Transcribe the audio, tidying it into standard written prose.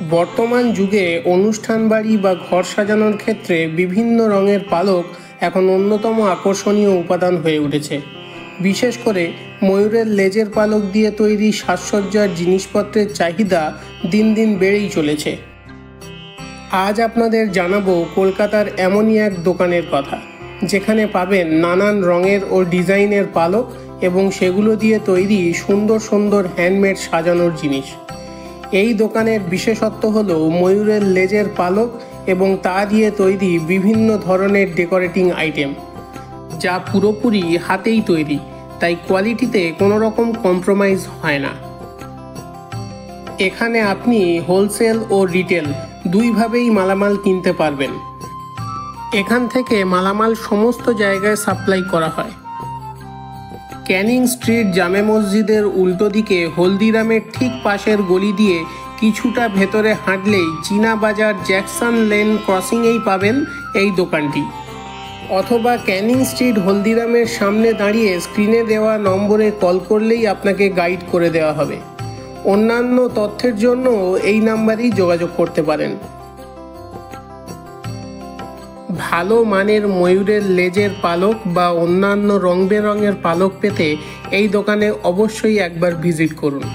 বর্তমান যুগে অনুষ্ঠান বাড়ি বা ঘর সাজানোর ক্ষেত্রে বিভিন্ন রঙের পালক এখন অন্যতম আকর্ষণীয় উপাদান হয়ে উঠেছে। বিশেষ করে ময়ূরের লেজের পালক দিয়ে তৈরি সাজসজ্জার জিনিসপত্রের চাহিদা দিন দিন বেড়েই চলেছে। আজ আপনাদের জানাবো কলকাতার এমনই এক দোকানের কথা, যেখানে পাবেন নানান রঙের ও ডিজাইনের পালক এবং সেগুলো দিয়ে তৈরি সুন্দর সুন্দর হ্যান্ডমেড সাজানোর জিনিস। এই দোকানের বিশেষত্ব হলো ময়ূরের লেজের পালক এবং তা দিয়ে তৈরি বিভিন্ন ধরনের ডেকোরেটিং আইটেম, যা পুরোপুরি হাতেই তৈরি, তাই কোয়ালিটিতে কোনো রকম কম্প্রোমাইজ হয় না। এখানে আপনি হোলসেল ও রিটেল দুইভাবেই মালামাল কিনতে পারবেন। এখান থেকে মালামাল সমস্ত জায়গায় সাপ্লাই করা হয়। ক্যানিং স্ট্রিট জামে মসজিদের উল্টো দিকে হলদিরামের ঠিক পাশের গলি দিয়ে কিছুটা ভেতরে হাঁটলেই চীনা বাজার জ্যাকসন লেন ক্রসিংয়েই পাবেন এই দোকানটি, অথবা ক্যানিং স্ট্রিট হলদিরামের সামনে দাঁড়িয়ে স্ক্রিনে দেওয়া নম্বরে কল করলেই আপনাকে গাইড করে দেওয়া হবে। অন্যান্য তথ্যের জন্য এই নাম্বারেই যোগাযোগ করতে পারেন। ভালো মানের ময়ূরের লেজের পালক বা অন্যান্য রং বেরঙের পালক পেতে এই দোকানে অবশ্যই একবার ভিজিট করুন।